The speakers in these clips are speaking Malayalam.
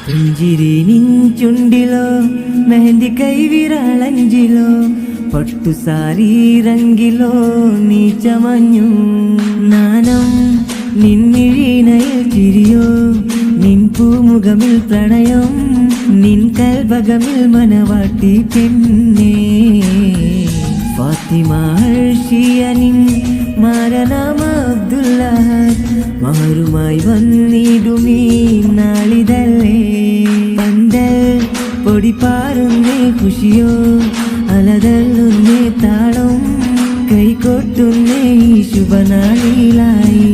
പുഞ്ചിരി നിൻചുണ്ടിലോ മെഹന്തി കൈവിരളഞ്ചിലോ പട്ടുസാരി രംഗിലോ നീ ചമഞ്ഞു നാനം നിന്നിഴീനയിൽ ചിരിയോ നിൻ പൂമുഖമിൽ പ്രണയം നിൻ കൽബകമിൽ മനവാട്ടി പെണ്ണേ ഫാത്തിമ ഹർഷിയനിൻ മാരനാമ അബ്ദുല്ലഹദ് മഹറുമായി വന്നിടുമീ നാളിതല്ലേ പന്തൽ പൊടിപ്പാറുന്നേ ഖുഷിയോ അലതല്ലുന്നേ താളം കൈകൊട്ടുന്നേ ഈ ശുഭനാളിലായി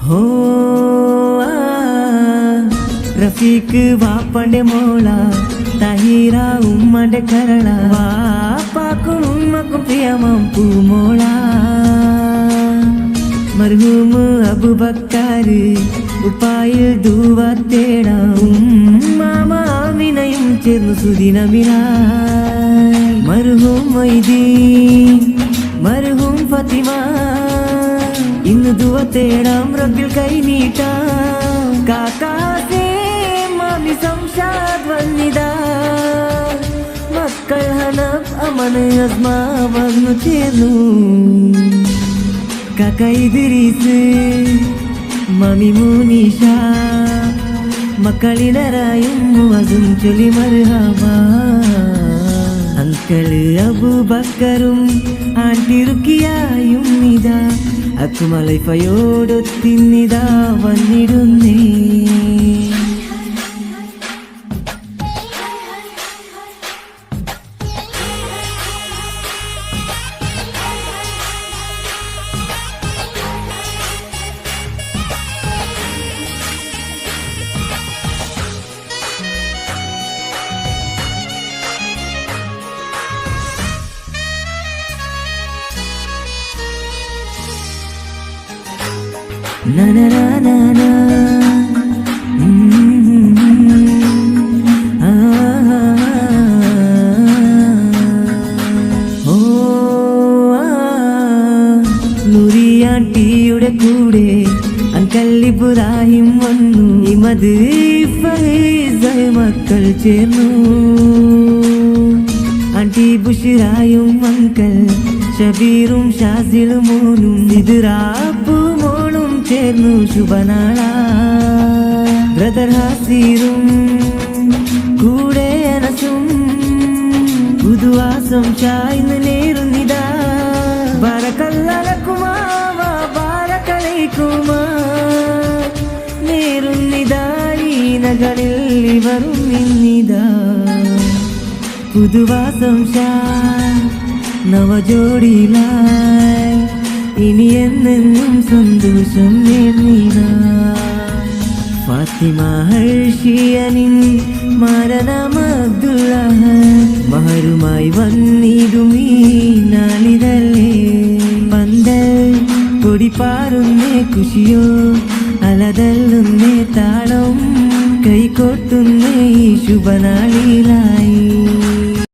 ഹോ റഫീഖ് വാപ്പന്റെ മോള തഹീറ ഉമ്മന്റെ കരള വാപ്പാക്കും ഉമ്മക്കും പ്രിയമം പൂമോള മർഹൂം അബൂബക്കർ ഉപ്പായിൽ ദുവ തേടാം മാമാമിനയും ചേർന്നു സുദിനമിനായി മർഹൂം മൊയ്തീൻ മർഹൂം ഫാത്തിമ ഇന്ന് ദുവ തേടാം റബ്ബിൽ കൈ നീട്ടാം കാക്കാസേ മാമി സംഷാദ് വന്നിതാ മക്കൾ ഹനഫ് അമൻ അസ്മ വന്നു ചേർന്നു കാക്ക ഇദ്രീസ് മാമി മുനീഷ മക്കളിനരായും മുഅസും ചൊല്ലി മർഹബ അങ്കിള് അബൂബക്കറും ആന്റി റുക്കിയായും ഇതാ അക്കുമലൈഫയോടൊത്തിന്നിതാ വന്നിടുന്നേ na na na na na നൂറിയാണ്ടിയുടെ കൂടെ അങ്കൽ ഇബ്രാഹിം വന്നു ഇമദ് ഫൈസ് മക്കൾ ചേർന്നു ആന്റി ബുഷിറായും അങ്കൽ ഷബീറും ഷാസിലും മോനും ഇതിറാപ്പു മോളും ചേർന്നു ശുഭനാള ബ്രദർ ഹാസിറും കൂടെ അനസും പുതുവാസം ചായ്ന്ന് നേരുന്നിതാ ബറകല്ലലക്കുമാ ബറകലൈക്കുമാ നേരുന്നിതാ ഈ നഗറിൽ ഇവരും ഇന്നിതാ പുതുവാസം ചായ് നവജോടിയിലായി ഇനി എന്നെന്നും സന്തോഷം നേർന്നിടാ ഫാത്തിമ ഹർഷിയനിൻ മാരനാമ അബ്ദുല്ലഹദ് മഹറുമായി വന്നിടുമീ നാളിതല്ലേ പന്തൽ പൊടിപ്പാറുന്നേ ഖുഷിയോ അലതല്ലുന്നേ താളം കൈകൊട്ടുന്നേ ഈ ശുഭനാളിലായി